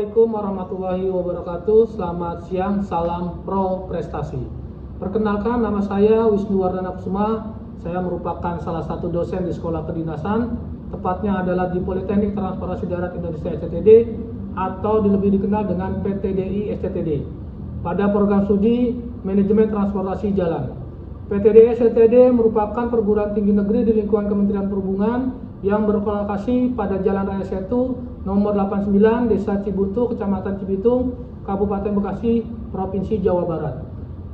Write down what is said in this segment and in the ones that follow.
Assalamualaikum warahmatullahi wabarakatuh. Selamat siang, salam pro prestasi. Perkenalkan, nama saya Wisnu Wardana Kusuma. Saya merupakan salah satu dosen di sekolah kedinasan, tepatnya adalah di Politeknik Transportasi Darat Indonesia SCTD atau lebih dikenal dengan PTDI SCTD. Pada program studi Manajemen Transportasi Jalan. PTDI SCTD merupakan perguruan tinggi negeri di lingkungan Kementerian Perhubungan yang berlokasi pada Jalan Raya Setu nomor 89, Desa Cibuntu, Kecamatan Cibitung, Kabupaten Bekasi, Provinsi Jawa Barat.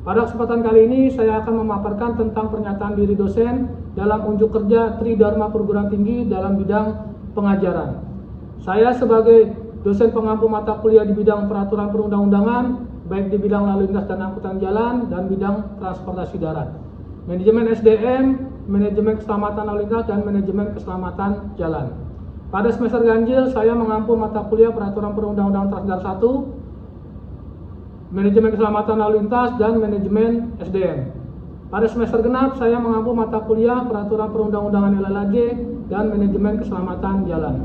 Pada kesempatan kali ini saya akan memaparkan tentang pernyataan diri dosen dalam unjuk kerja Tridharma Perguruan Tinggi dalam bidang pengajaran. Saya sebagai dosen pengampu mata kuliah di bidang peraturan perundang-undangan, baik di bidang lalu lintas dan angkutan jalan dan bidang transportasi darat, manajemen SDM, manajemen keselamatan lalu lintas, dan manajemen keselamatan jalan. Pada semester ganjil saya mengampu mata kuliah peraturan perundang-undangan Trasdar 1, manajemen keselamatan lalu lintas, dan manajemen SDM. Pada semester genap saya mengampu mata kuliah peraturan perundang-undangan LLAJ dan manajemen keselamatan jalan.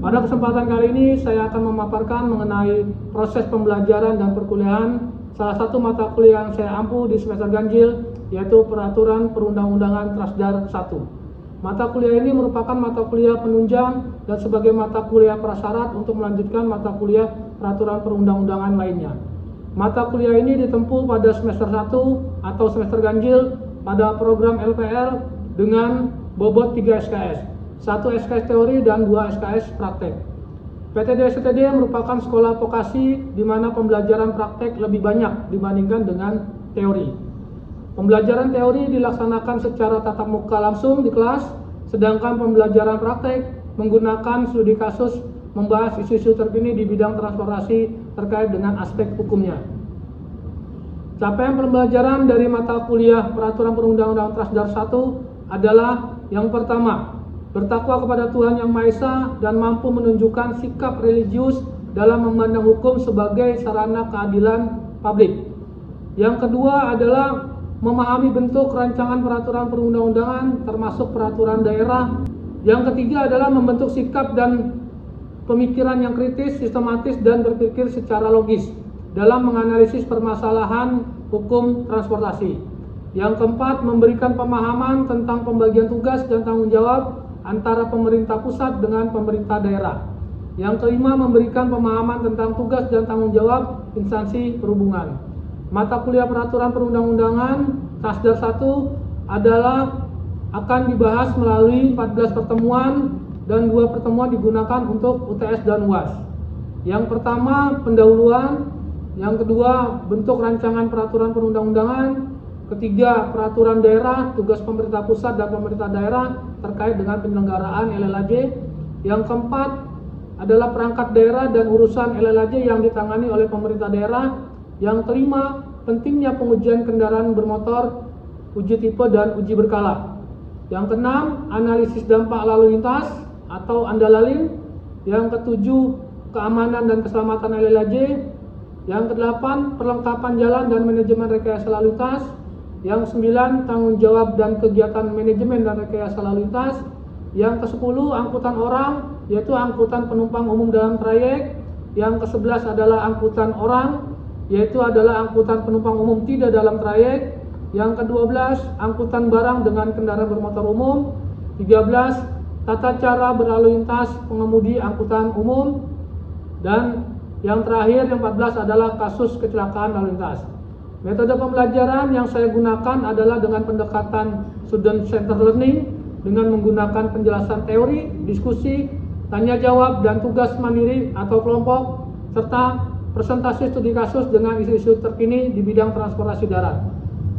Pada kesempatan kali ini saya akan memaparkan mengenai proses pembelajaran dan perkuliahan salah satu mata kuliah yang saya ampu di semester ganjil, yaitu peraturan perundang-undangan Trasdar 1. Mata kuliah ini merupakan mata kuliah penunjang dan sebagai mata kuliah prasyarat untuk melanjutkan mata kuliah peraturan perundang-undangan lainnya. Mata kuliah ini ditempuh pada semester 1 atau semester ganjil pada program LPR dengan bobot 3 SKS, 1 SKS teori dan 2 SKS praktek. PTDI SCTD merupakan sekolah vokasi di mana pembelajaran praktek lebih banyak dibandingkan dengan teori. Pembelajaran teori dilaksanakan secara tatap muka langsung di kelas, sedangkan pembelajaran praktek menggunakan studi kasus membahas isu-isu terkini di bidang transportasi terkait dengan aspek hukumnya. Capaian pembelajaran dari mata kuliah peraturan perundang-undangan Trasdar 1 adalah yang pertama, bertakwa kepada Tuhan Yang Maha Esa dan mampu menunjukkan sikap religius dalam memandang hukum sebagai sarana keadilan publik. Yang kedua adalah memahami bentuk rancangan peraturan perundang-undangan termasuk peraturan daerah. Yang ketiga adalah membentuk sikap dan pemikiran yang kritis, sistematis, dan berpikir secara logis dalam menganalisis permasalahan hukum transportasi. Yang keempat, memberikan pemahaman tentang pembagian tugas dan tanggung jawab antara pemerintah pusat dengan pemerintah daerah. Yang kelima, memberikan pemahaman tentang tugas dan tanggung jawab instansi perhubungan. Mata kuliah peraturan perundang-undangan Trasdar 1 adalah akan dibahas melalui 14 pertemuan dan 2 pertemuan digunakan untuk UTS dan UAS. Yang pertama, pendahuluan. Yang kedua, bentuk rancangan peraturan perundang-undangan. Ketiga, peraturan daerah, tugas pemerintah pusat dan pemerintah daerah terkait dengan penyelenggaraan LLAJ. Yang keempat adalah perangkat daerah dan urusan LLAJ yang ditangani oleh pemerintah daerah. Yang kelima, pentingnya pengujian kendaraan bermotor, uji tipe dan uji berkala. Yang keenam, analisis dampak lalu lintas atau ANDALALIN. Yang ketujuh, keamanan dan keselamatan LLAJ. Yang kedelapan, perlengkapan jalan dan manajemen rekayasa lalu lintas. Yang kesembilan, tanggung jawab dan kegiatan manajemen dan rekayasa lalu lintas. Yang kesepuluh, angkutan orang, yaitu angkutan penumpang umum dalam trayek. Yang kesebelas adalah angkutan orang, yaitu adalah angkutan penumpang umum tidak dalam trayek. Yang ke-12, angkutan barang dengan kendaraan bermotor umum. 13, tata cara berlalu lintas pengemudi angkutan umum. Dan yang terakhir, yang 14 adalah kasus kecelakaan lalu lintas. Metode pembelajaran yang saya gunakan adalah dengan pendekatan student center learning dengan menggunakan penjelasan teori, diskusi, tanya jawab, dan tugas mandiri atau kelompok, serta presentasi studi kasus dengan isu-isu terkini di bidang transportasi darat.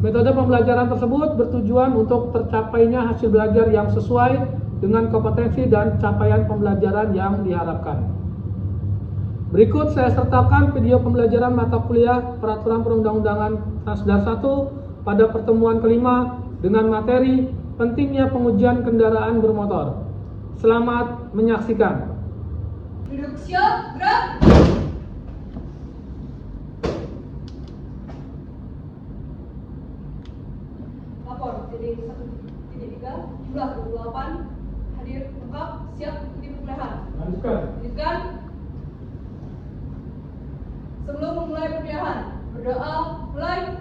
Metode pembelajaran tersebut bertujuan untuk tercapainya hasil belajar yang sesuai dengan kompetensi dan capaian pembelajaran yang diharapkan. Berikut saya sertakan video pembelajaran mata kuliah peraturan perundang-undangan Trasdar 1 pada pertemuan kelima dengan materi pentingnya pengujian kendaraan bermotor. Selamat menyaksikan. Duduk siap, gerak. Lapor TD 1.3 jumlah 28, hadir lengkap, siap ikuti perkuliahan. Lanjutkan. Sebelum memulai perpiahan, berdoa, mulai.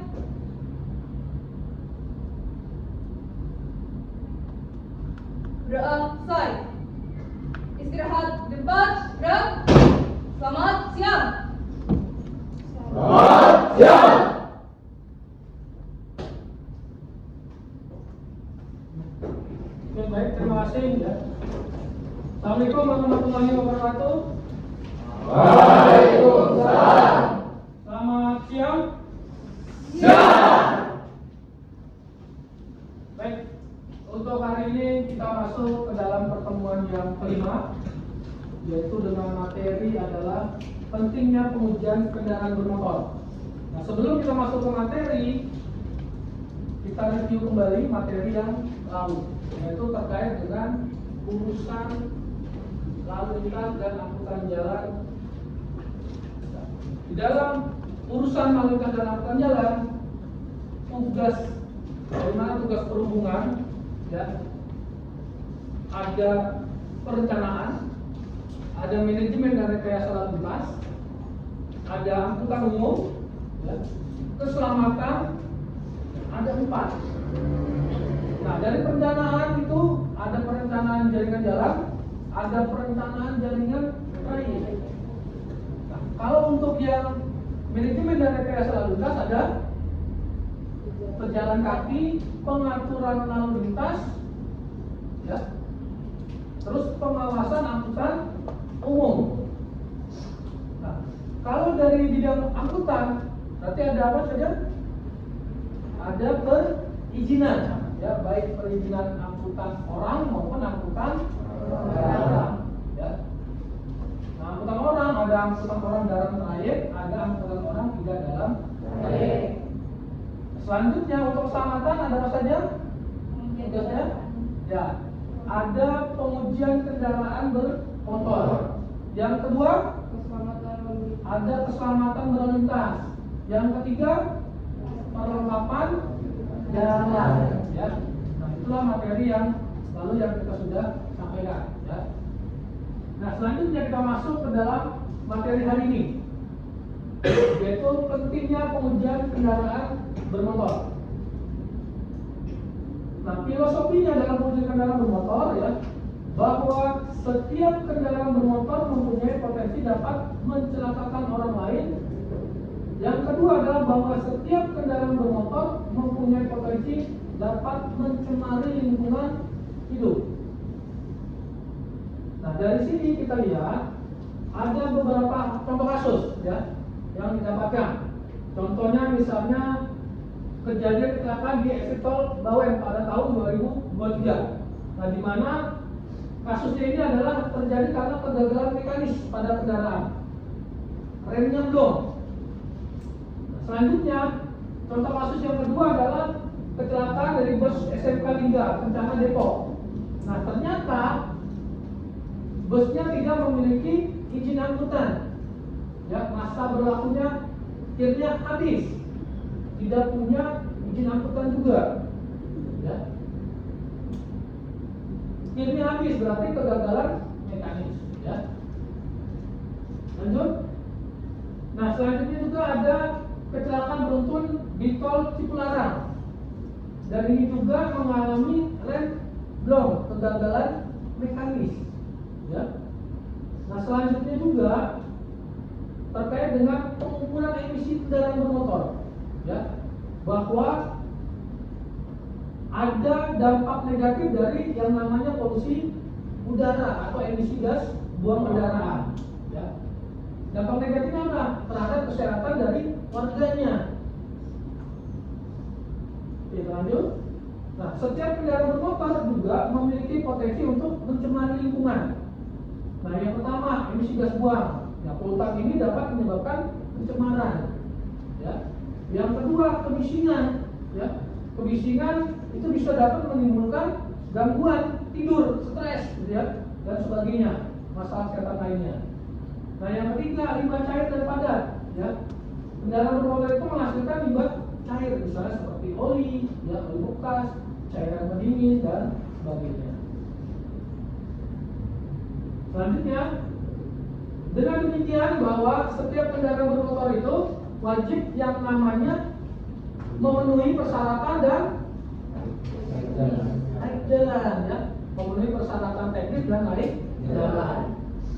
Berdoa, selesai. Istirahat di depan, gerak. Selamat siang. Selamat siang. Oke, baik, terima kasih ya. Assalamualaikum warahmatullahi wabarakatuh. Waalaikumsalam. Selamat siang. Siang. Baik, untuk hari ini kita masuk ke dalam pertemuan yang kelima, yaitu dengan materi adalah pentingnya pengujian kendaraan bermotor. Nah, sebelum kita masuk ke materi, kita review kembali materi yang lalu, yaitu terkait dengan urusan lalu lintas dan angkutan jalan. Di dalam urusan lalu lintas dan angkutan jalan, tugas bagaimana tugas perhubungan, ya, ada perencanaan, ada manajemen dan rekayasa lalu lintas, ada angkutan umum, ya, keselamatan, ada 4. Nah, dari perencanaan itu ada perencanaan jaringan jalan, ada perencanaan jaringan raya. Nah, kalau untuk yang manajemen dan rekayasa lalu lintas ada pejalan kaki, pengaturan lalu lintas, ya, terus pengawasan angkutan umum. Nah, kalau dari bidang angkutan, berarti ada apa saja? Ada perizinan, ya, baik perizinan angkutan orang maupun angkutan barang, ya. Nah, angkutan orang ada angkutan orang dalam trayek, ada angkutan orang tidak dalam trayek. Selanjutnya untuk keselamatan ada apa saja? Tugasnya? Ya, ada pengujian kendaraan bermotor. Yang kedua, ada keselamatan berlalu lintas. Yang ketiga, perlengkapan jalan. Ya, nah itulah materi yang lalu yang kita sudah sampaikan. Ya. Nah, selanjutnya kita masuk ke dalam materi hari ini, yaitu pentingnya pengujian kendaraan bermotor. Nah, filosofinya dalam pengujian kendaraan bermotor, ya, bahwa setiap kendaraan bermotor mempunyai potensi dapat mencelakakan orang lain. Yang kedua adalah bahwa setiap kendaraan bermotor mempunyai potensi dapat mencemari lingkungan hidup. Nah, dari sini kita lihat ada beberapa contoh kasus, ya, yang didapatkan. Contohnya misalnya kejadian kecelakaan di eksit tol Bawen pada tahun 2023. Nah, di mana kasusnya ini adalah terjadi karena kegagalan mekanis pada kendaraan, remnya blong. Nah, selanjutnya contoh kasus yang kedua adalah kecelakaan dari bus SMK Lingga Kencana Depok. Nah, ternyata busnya tidak memiliki izin angkutan, ya, masa berlakunya akhirnya habis, tidak punya izin angkutan juga, ya. Akhirnya habis berarti kegagalan mekanis, ya. Lanjut. Nah, selanjutnya juga ada kecelakaan beruntun di tol Cipularang, dan ini juga mengalami rem blong, kegagalan mekanis, ya. Nah, selanjutnya juga terkait dengan pengukuran emisi kendaraan bermotor, ya, bahwa ada dampak negatif dari yang namanya polusi udara atau emisi gas buang kendaraan, ya. Dampak negatifnya apa? Terhadap kesehatan dari warganya. Oke, lanjut. Nah, setiap kendaraan bermotor juga memiliki potensi untuk mencemari lingkungan. Nah, yang pertama emisi gas buang. Nah, polutan ini dapat menyebabkan pencemaran, ya. Yang kedua, kebisingan, ya. Kebisingan itu bisa dapat menimbulkan gangguan tidur, stres, gitu ya, dan sebagainya, masalah kesehatan lainnya. Nah, yang ketiga, limbah cair dan padat, ya. Kendaraan bermotor itu menghasilkan limbah cair, misalnya seperti oli, ya, oli bekas, cairan pendingin dan sebagainya. Selanjutnya, Dengan demikian bahwa setiap kendaraan bermotor itu wajib yang namanya memenuhi persyaratan dan naik jalan, ya, memenuhi persyaratan teknis dan naik jalan.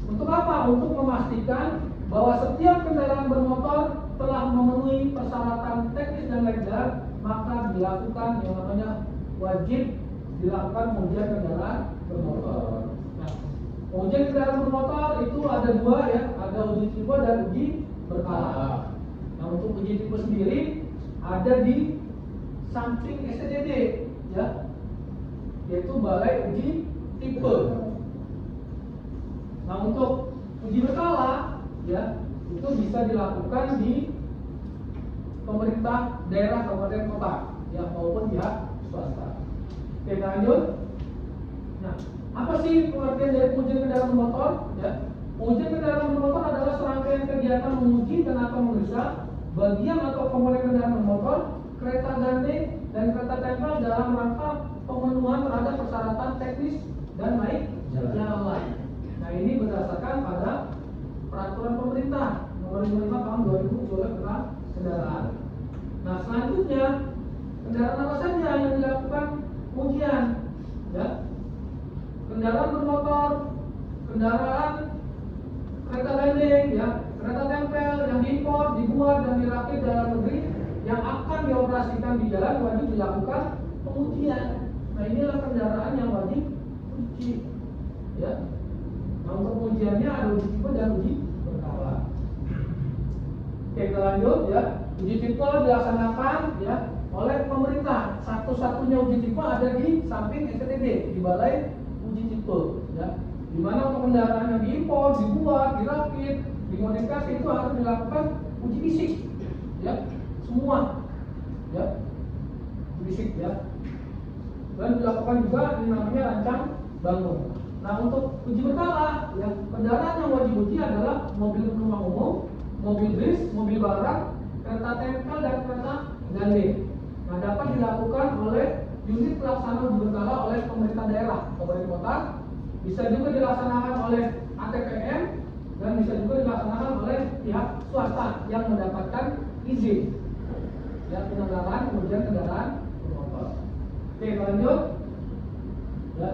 Untuk apa? Untuk memastikan bahwa setiap kendaraan bermotor telah memenuhi persyaratan teknis dan naik jalan, maka dilakukan yang namanya wajib dilakukan pengujian kendaraan bermotor. Nah, pengujian kendaraan bermotor itu ada dua, ya, ada uji tipe dan uji berkala. Nah, untuk uji tipe sendiri ada di samping STTD, ya, yaitu Balai Uji Tipe. Nah, untuk uji berkala, ya, itu bisa dilakukan di pemerintah daerah kabupaten kota, ya, maupun pihak swasta. Oke, lanjut. Nah, apa sih pengertian dari pengujian kendaraan bermotor? Ya, pengujian kendaraan bermotor adalah serangkaian kegiatan menguji dan atau memeriksa bagian atau komponen kendaraan bermotor, kereta gandeng dan kereta tempel dalam rangka pemenuhan terhadap persyaratan teknis dan naik jalan. Nah, ini berdasarkan pada peraturan pemerintah nomor 55 tahun 2012 tentang kendaraan. Nah, selanjutnya kendaraan apa saja yang dilakukan ujian? Ya, kendaraan bermotor, kendaraan kereta gandeng, ya, kereta tempel yang diimpor, dibuat dan dirakit dalam negeri yang akan dioperasikan di jalan wajib dilakukan pengujian. Nah, inilah kendaraan yang wajib uji, ya. Nah, untuk pengujiannya ada uji tipe dan uji berkala. Oke, kita lanjut, ya. Uji tipe dilaksanakan, ya, oleh pemerintah. Satu-satunya uji tipe ada di samping STTD, di Balai Uji Tipe, ya. Di mana untuk kendaraan yang diimpor, dibuat, dirakit, dimodifikasi itu harus dilakukan uji fisik, ya, semua, ya, fisik, ya. Dan dilakukan juga yang namanya rancang bangun. Nah, untuk uji berkala, ya, kendaraan yang wajib uji adalah mobil penumpang umum, mobil bis, mobil barang, kereta tempel dan kereta gandeng. Nah, dapat dilakukan oleh unit pelaksana uji berkala oleh pemerintah daerah, kabupaten kota, bisa juga dilaksanakan oleh ATPM dan bisa juga dilaksanakan oleh pihak swasta yang mendapatkan izin, ya, penyelenggaraan pengujian kendaraan bermotor. Oke, lanjut, ya.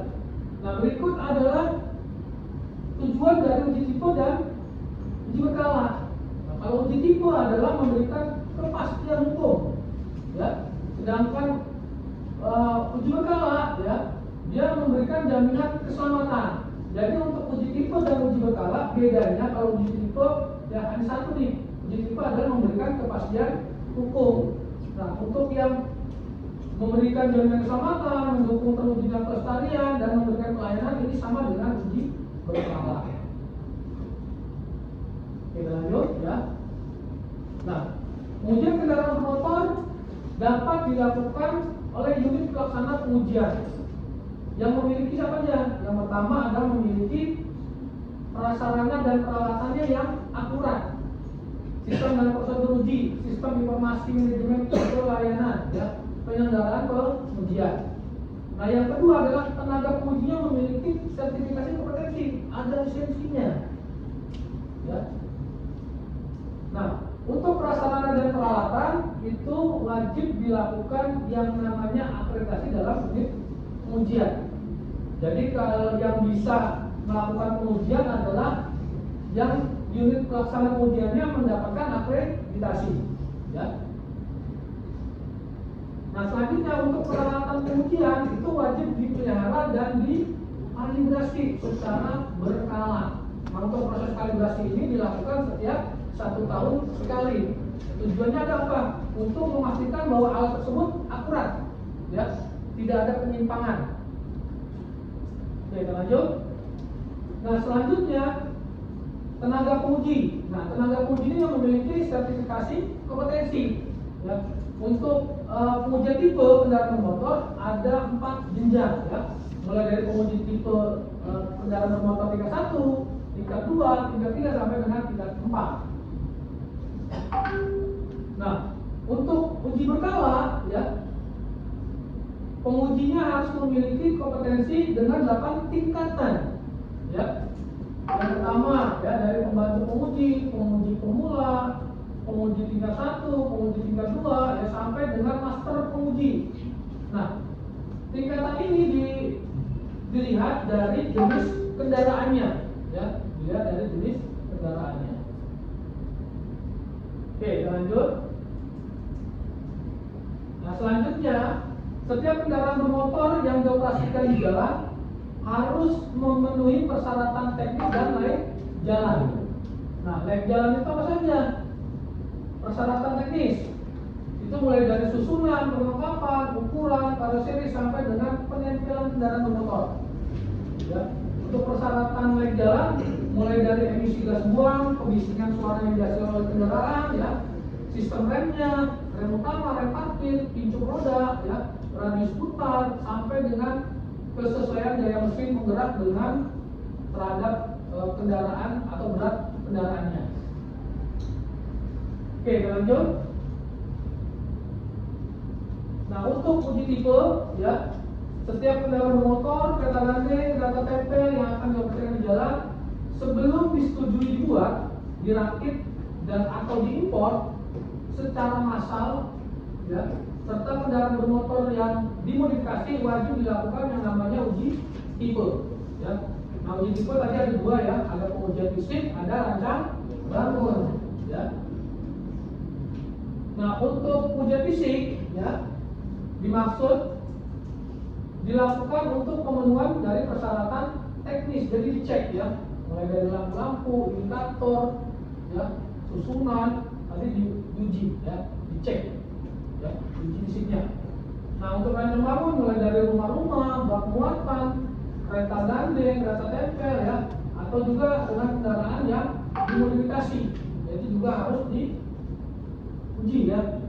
Nah, berikut adalah tujuan dari uji tipe dan uji berkala. Nah, kalau uji tipe adalah memberikan kepastian hukum, ya, sedangkan uji berkala, ya, dia memberikan jaminan keselamatan. Jadi untuk uji tipe dan uji berkala bedanya, kalau uji tipe, ya, hanya satu nih, uji tipe adalah memberikan kepastian hukum. Nah, untuk yang memberikan jaminan keselamatan, mendukung terwujudnya pelestarian dan memberikan pelayanan ini sama dengan uji berkala. Kita lanjut, ya. Nah, pengujian kendaraan bermotor dapat dilakukan oleh unit pelaksana pengujian yang memiliki siapa aja? Yang pertama adalah memiliki prasarana dan peralatannya yang akurat, sistem dan prosedur uji, sistem informasi manajemen pelayanan, ya, penyelenggaraan pengujian. Nah, yang kedua adalah tenaga pengujinya memiliki sertifikasi kompetensi, ada lisensinya, ya. Nah, untuk prasarana dan peralatan itu wajib dilakukan yang namanya akreditasi dalam unit pengujian. Jadi kalau yang bisa melakukan pengujian adalah yang unit pelaksana pengujiannya mendapatkan akreditasi, ya. Nah, selanjutnya untuk peralatan pengujian itu wajib dipelihara dan dikalibrasi secara berkala. Nah, untuk proses kalibrasi ini dilakukan setiap 1 tahun sekali. Tujuannya ada apa? Untuk memastikan bahwa alat tersebut akurat, ya, tidak ada penyimpangan. Oke, kita lanjut. Nah, selanjutnya tenaga penguji. Nah, tenaga penguji ini yang memiliki sertifikasi kompetensi, ya. Untuk pengujian tipe kendaraan bermotor ada 4 jenjang, ya. Mulai dari penguji tipe kendaraan bermotor tingkat 1, tingkat 2, tingkat 3 sampai dengan tingkat 4. Nah, untuk uji berkala, ya, pengujinya harus memiliki kompetensi dengan 8 tingkatan, ya. Yang pertama ya dari pembantu penguji, penguji pemula, penguji tingkat 1, penguji tingkat 2 ya sampai dengan master penguji. Nah, tingkatan ini dilihat dari jenis kendaraannya ya, dilihat dari jenis kendaraannya. Oke, lanjut. Nah, selanjutnya setiap kendaraan bermotor yang dioperasikan di jalan harus memenuhi persyaratan teknis dan layak jalan. Nah, layak jalan itu apa saja? Persyaratan teknis itu mulai dari susunan, perlengkapan, ukuran, karoseri sampai dengan penempelan kendaraan bermotor. Ya. Untuk persyaratan layak jalan mulai dari emisi gas buang, kebisingan suara yang dihasilkan oleh kendaraan, ya, sistem remnya, rem utama, rem parkir, pincu roda, ya, radius putar, sampai dengan kesesuaian daya mesin penggerak dengan terhadap kendaraan atau berat kendaraannya. Oke, lanjut. Nah, untuk uji tipe, ya, setiap kendaraan bermotor, kereta gandeng, kereta tempel yang akan dioperasikan di jalan sebelum disetujui dibuat, dirakit dan atau diimpor secara massal, ya, serta kendaraan bermotor yang dimodifikasi wajib dilakukan yang namanya uji tipe. Ya. Nah, uji tipe tadi ada dua ya, ada pengujian fisik, ada rancang bangun. Ya. Nah, untuk ujian fisik, ya, dimaksud dilakukan untuk pemenuhan dari persyaratan teknis, jadi dicek ya, mulai dari lampu-lampu, indikator, ya, susunan, tadi diuji, ya, dicek, ya, diuji fisiknya. Nah, untuk rancang bangun mulai dari rumah-rumah, bak muatan, kereta gandeng, kereta tempel, ya, atau juga dengan kendaraan yang dimodifikasi, jadi juga harus diuji ya.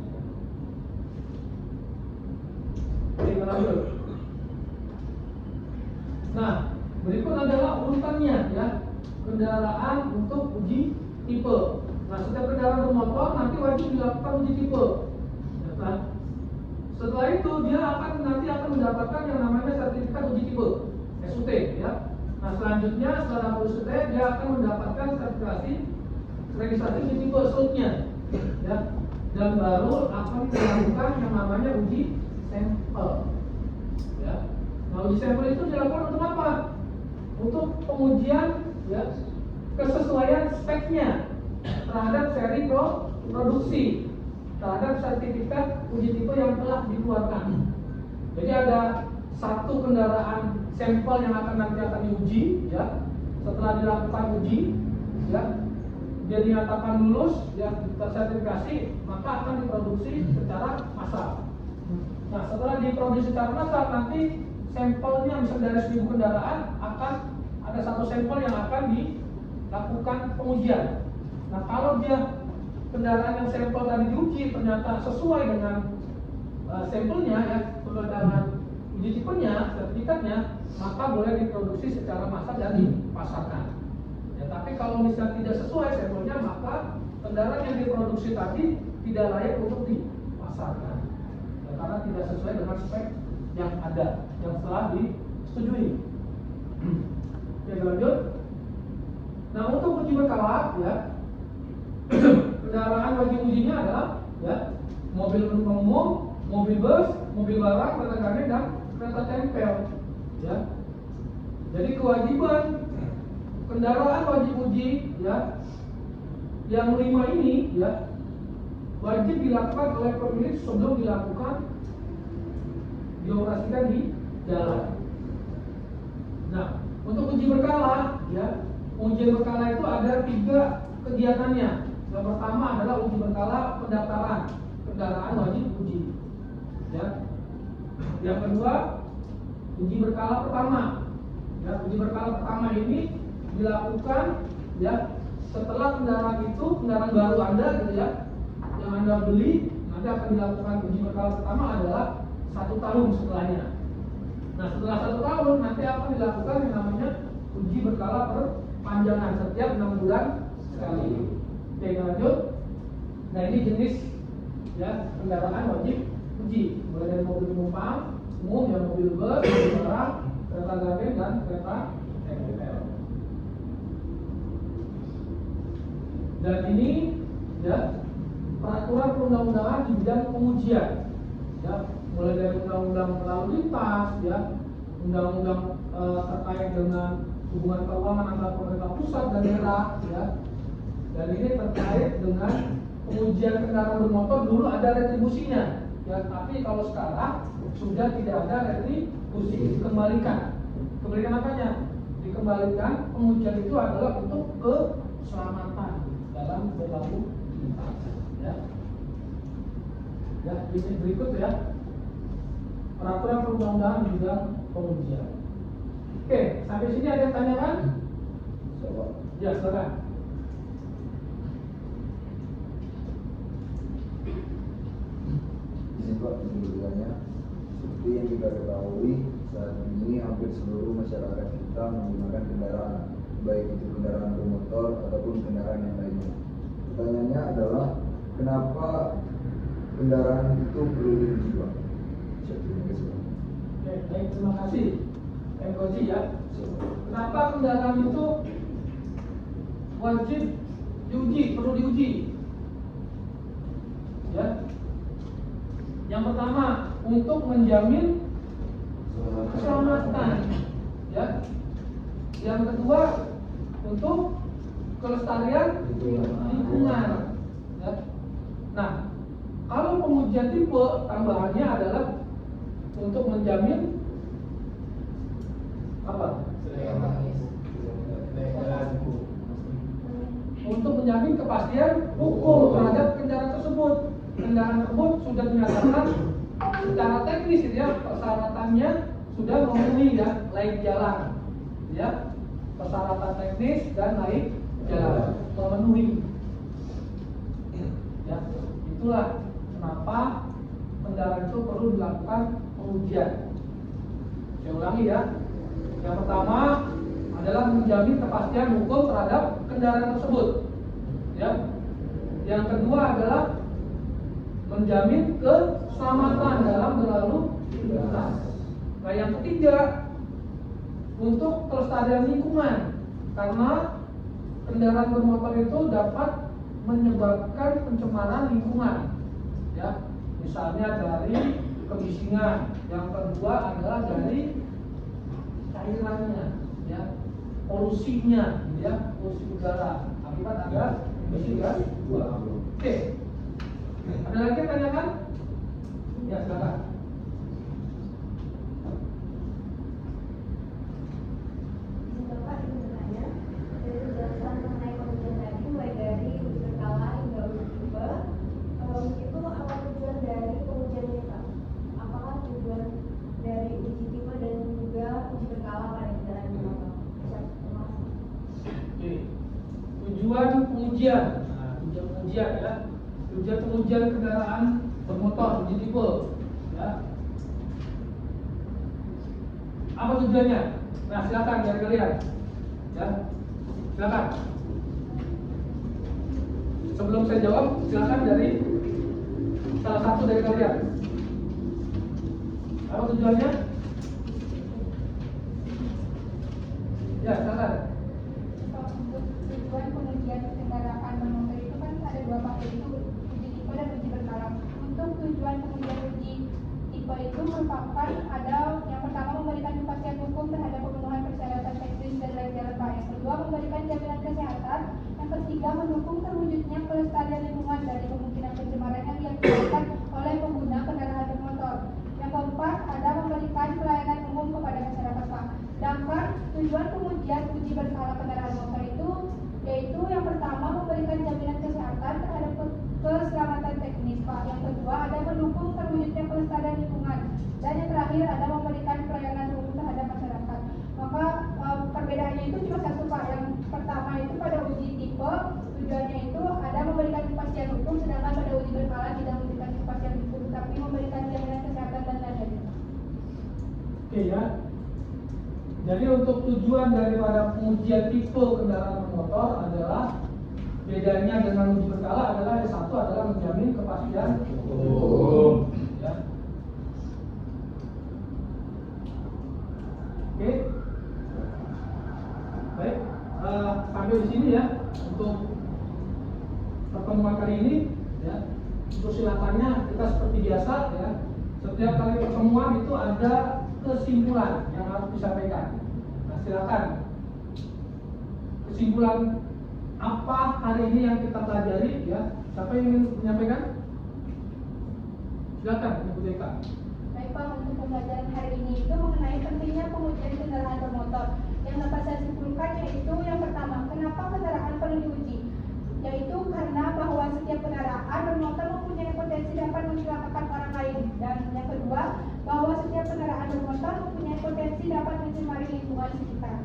Oke, lanjut. Nah, berikut adalah urutannya ya, kendaraan untuk uji tipe. Nah, setiap kendaraan bermotor nanti wajib dilakukan uji tipe. Ya, kan? Setelah itu dia nanti akan mendapatkan yang namanya sertifikat uji tipe (SUT) ya. Nah, selanjutnya setelah SUT dia akan mendapatkan sertifikasi registrasi uji tipe (SUT)-nya ya. Dan baru akan dilakukan yang namanya uji sampel. Ya. Nah, uji sampel itu dilakukan untuk apa? Untuk pengujian ya, kesesuaian speknya terhadap seri produksi, terhadap sertifikat uji tipe yang telah dikeluarkan. Jadi ada satu kendaraan sampel yang nanti akan diuji ya. Setelah dilakukan uji ya, dia dinyatakan lulus ya, tersertifikasi, maka akan diproduksi secara massal. Nah, setelah diproduksi secara massal nanti sampelnya misalnya dari 1000 kendaraan akan ada satu sampel yang akan dilakukan pengujian. Nah, kalau dia kendaraan yang sampel tadi diuji ternyata sesuai dengan sampelnya ya, sesuai dengan uji tipenya, sertifikatnya, maka boleh diproduksi secara massal dan dipasarkan. Ya, tapi kalau misalnya tidak sesuai sampelnya, maka kendaraan yang diproduksi tadi tidak layak untuk dipasarkan. Ya, karena tidak sesuai dengan spek yang ada, yang telah disetujui. Oke, lanjut. Nah, untuk uji berkala ya, kendaraan wajib ujinya adalah ya, mobil penumpang umum, mobil bus, mobil barang, kereta gandeng dan kereta tempel. Ya. Jadi kewajiban kendaraan wajib uji ya, yang 5 ini ya, wajib dilakukan oleh pemilik sebelum dilakukan dioperasikan di jalan. Nah, untuk uji berkala ya, uji berkala itu ada 3 kegiatannya. Yang pertama adalah uji berkala pendaftaran kendaraan wajib uji ya. Yang kedua, uji berkala pertama ya. Uji berkala pertama ini dilakukan ya setelah kendaraan itu, kendaraan baru Anda gitu ya, yang Anda beli, nanti akan dilakukan uji berkala pertama adalah 1 tahun setelahnya. Nah, setelah 1 tahun nanti akan dilakukan yang namanya uji berkala perpanjangan setiap 6 bulan sekali. Oke, lanjut. Nah, ini jenis ya kendaraan wajib uji, mulai dari mobil penumpang umum, ya, mobil bus, mobil barang, kereta gandeng dan kereta tempel. Dan ini ya peraturan perundang-undangan di bidang pengujian. Ya, mulai dari undang-undang lalu lintas, ya, undang-undang terkait dengan hubungan keuangan antara pemerintah pusat dan daerah, ya. Dan ini terkait dengan pengujian kendaraan bermotor dulu ada retribusinya, ya. Tapi kalau sekarang sudah tidak ada retribusi, dikembalikan. Kembalikan apanya? Dikembalikan pengujian itu adalah untuk keselamatan dalam berlalu lintas, ya. Ya, ini berikut ya peraturan perundang-undangan di bidang pengujian. Oke, sampai sini ada yang tanyakan? Ya, silakan. Ini Pak penjelasannya. Seperti yang kita ketahui saat ini hampir seluruh masyarakat kita menggunakan kendaraan, baik itu kendaraan bermotor ataupun kendaraan yang lainnya. Pertanyaannya adalah kenapa kendaraan itu perlu diuji, Pak? Terima kasih, Pak. Oke, baik, terima kasih. Koji ya. Kenapa kendaraan itu wajib diuji, perlu diuji? Ya. Yang pertama, untuk menjamin keselamatan, ya. Yang kedua, untuk kelestarian lingkungan, ya. Nah, kalau pengujian tipe tambahannya adalah untuk menjamin apa? Untuk menjamin kepastian hukum terhadap kendaraan tersebut. Kendaraan tersebut sudah dinyatakan secara teknis ya, persyaratannya sudah memenuhi ya, layak jalan, ya, persyaratan teknis dan layak jalan memenuhi. Ya, itulah kenapa kendaraan itu perlu dilakukan pengujian. Saya ulangi ya. Yang pertama adalah menjamin kepastian hukum terhadap kendaraan tersebut. Ya. Yang kedua adalah menjamin keselamatan dalam berlalu lintas. Nah, yang ketiga untuk kelestarian lingkungan, karena kendaraan bermotor itu dapat menyebabkan pencemaran lingkungan. Ya, misalnya dari kebisingan. Yang kedua adalah dari cairannya, ya, polusinya, ya, polusi udara akibat ada emisi gas buang. Oke, ada lagi yang tanyakan? Ya, silakan. Bapak ingin bertanya, dari penjelasan mengenai pengujian tadi, mulai dari uji berkala hingga uji tipe, itu apa tujuan dari pengujian ini, Pak? Apakah tujuan dari uji tipe dan juga uji berkala pada kendaraan bermotor? Oke. Tujuan pengujian, nah, tujuan pengujian ya, tujuan pengujian kendaraan bermotor uji tipe, ya. Apa tujuannya? Nah, silakan dari kalian, ya, silakan. Sebelum saya jawab, silakan dari salah satu dari kalian. Apa tujuannya? Ya, silakan. Untuk tujuan pengujian kendaraan bermotor itu kan ada dua fase, itu uji tipe dan uji berkala. Untuk tujuan pengujian uji tipe itu merupakan ada yang pertama memberikan kepastian hukum terhadap pemenuhan persyaratan teknis dan layak jalan, Pak. Yang kedua memberikan jaminan kesehatan. Yang ketiga mendukung terwujudnya kelestarian lingkungan dari kemungkinan pencemaran yang diakibatkan oleh pengguna kendaraan bermotor. Yang keempat ada memberikan pelayanan umum kepada masyarakat, Pak. Sedangkan tujuan pengujian uji berkala kendaraan motor itu yaitu yang pertama memberikan jaminan kesehatan terhadap keselamatan teknis, Pak. Yang kedua ada mendukung terwujudnya kelestarian lingkungan. Dan yang terakhir ada memberikan pelayanan umum terhadap masyarakat. Maka perbedaannya itu cuma satu, Pak. Yang pertama itu pada uji tipe tujuannya itu ada memberikan kepastian hukum, sedangkan pada uji berkala tidak memberikan kepastian hukum tapi memberikan jaminan kesehatan dan lain-lain. Oke ya. Jadi untuk tujuan daripada pengujian tipe kendaraan bermotor adalah bedanya dengan uji berkala adalah yang satu adalah menjamin kepastian hukum. Ya. Oke. Baik, sampai di sini ya untuk pertemuan kali ini ya. Untuk silakannya kita seperti biasa ya. Setiap kali pertemuan itu ada kesimpulan yang harus disampaikan. Nah, silakan. Kesimpulan apa hari ini yang kita pelajari ya? Siapa yang ingin menyampaikan? Silakan, Ibu Deka. Baik Pak, untuk pembelajaran hari ini itu mengenai pentingnya pengujian kendaraan bermotor. Yang dapat saya simpulkan yaitu yang pertama, kenapa kendaraan perlu diuji? Yaitu karena bahwa setiap kendaraan bermotor mempunyai potensi dapat mencelakakan orang lain. Dan yang kedua, bahwa setiap kendaraan bermotor mempunyai potensi dapat mencemari lingkungan sekitar.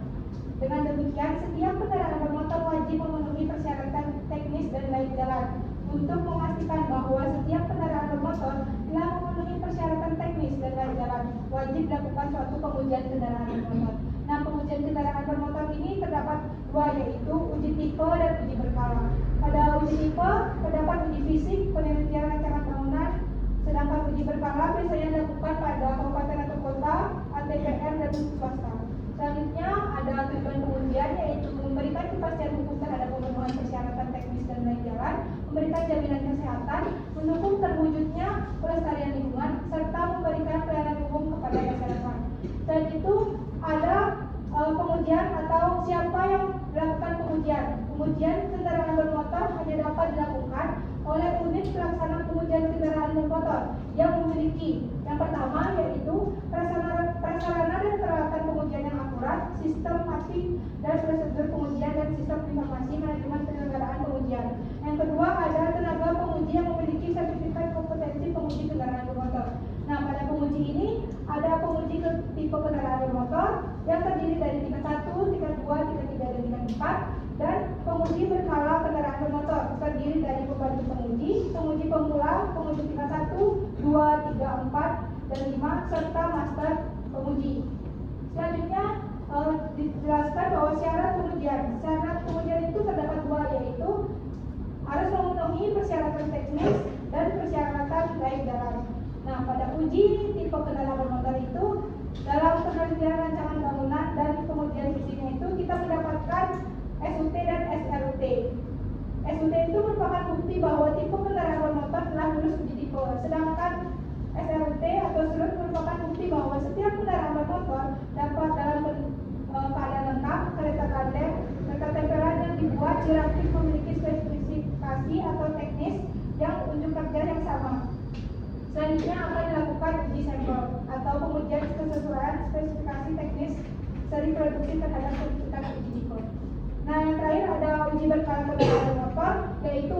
Dengan demikian, setiap kendaraan bermotor wajib memenuhi persyaratan teknis dan layak jalan. Untuk memastikan bahwa setiap kendaraan bermotor telah memenuhi persyaratan teknis dan layak jalan, wajib dilakukan suatu pengujian kendaraan bermotor. Nah, pengujian kendaraan bermotor ini terdapat dua, yaitu uji tipe dan uji berkala. Pada uji tipe terdapat uji fisik, penelitian rancangan bangunan, sedangkan uji berkala biasanya dilakukan pada kabupaten atau kota, ATPR dan swasta. Selanjutnya ada tujuan pengujian, yaitu memberikan kepastian hukum terhadap pemenuhan persyaratan teknis dan layak jalan, memberikan jaminan kesehatan, mendukung terwujudnya pelestarian lingkungan, serta memberikan pelayanan umum kepada masyarakat. Dan itu ada pengujian atau siapa yang melakukan pengujian. Pengujian kendaraan bermotor hanya dapat dilakukan oleh unit pelaksana pengujian kendaraan bermotor yang memiliki yang pertama yaitu prasarana dan peralatan pengujian yang akurat, sistematik dan prosedur pengujian dan sistem informasi manajemen penyelenggaraan pengujian. Yang kedua ada tenaga penguji yang memiliki sertifikat kompetensi penguji kendaraan bermotor. Nah, pada penguji ini ada penguji tipe kendaraan bermotor yang terdiri dari tingkat 1, tingkat 2, tingkat 3, dan tingkat 4, dan penguji berkala kendaraan bermotor terdiri dari pembantu penguji, penguji pemula, penguji tingkat 1, 2, 3, 4, dan 5, serta master penguji. Selanjutnya dijelaskan bahwa syarat pengujian. Syarat pengujian itu terdapat dua, yaitu harus memenuhi persyaratan teknis dan persyaratan layak jalan. Nah, pada uji tipe kendaraan bermotor itu dalam penelitian rancangan bangunan dan pengujian fisiknya itu kita mendapatkan SUT dan SRUT. SUT itu merupakan bukti bahwa tipe kendaraan bermotor telah lulus uji tipe, sedangkan SRUT atau SRUT merupakan bukti bahwa setiap kendaraan bermotor dapat dalam keadaan lengkap, kereta tandem, kereta tempelan yang dibuat dirakit memiliki spesifikasi atau teknis yang unjuk kerja yang sama. Selanjutnya akan dilakukan uji sampel atau pengujian kesesuaian spesifikasi teknis seri produksi terhadap sertifikat uji tipe. Nah, yang terakhir ada uji berkala kendaraan bermotor, yaitu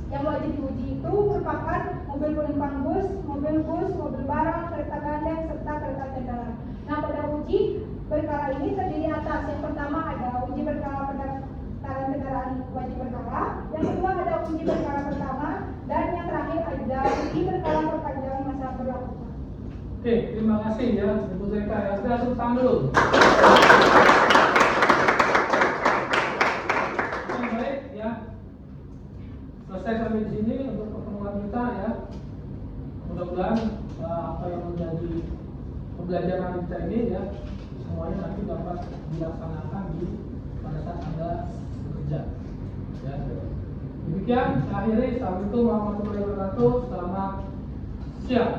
yang wajib diuji itu merupakan mobil penumpang bus, mobil barang, kereta gandeng, serta kereta tempelan. Nah, pada uji berkala ini terdiri atas yang pertama ada uji berkala pendaftaran kendaraan wajib berkala, yang kedua ada uji berkala pertama, dan yang terakhir ada uji berkala perpanjangan masa berlaku. Oke, terima kasih ya Ibu Zeka ya. Kita langsung tangan dulu. Baik ya. Selesai sampai di sini untuk pertemuan kita ya. Mudah-mudahan apa yang menjadi pembelajaran kita ini ya semuanya nanti dapat dilaksanakan pada saat Anda bekerja. Ya. Demikian saya akhiri. Assalamualaikum warahmatullahi wabarakatuh. Selamat siang.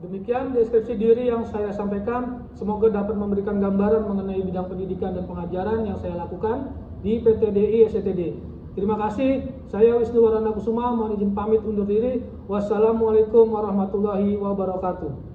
Demikian deskripsi diri yang saya sampaikan. Semoga dapat memberikan gambaran mengenai bidang pendidikan dan pengajaran yang saya lakukan di PTDI SCTD. Terima kasih. Saya Wisnu Warana Kusuma mohon izin pamit undur diri. Wassalamualaikum warahmatullahi wabarakatuh.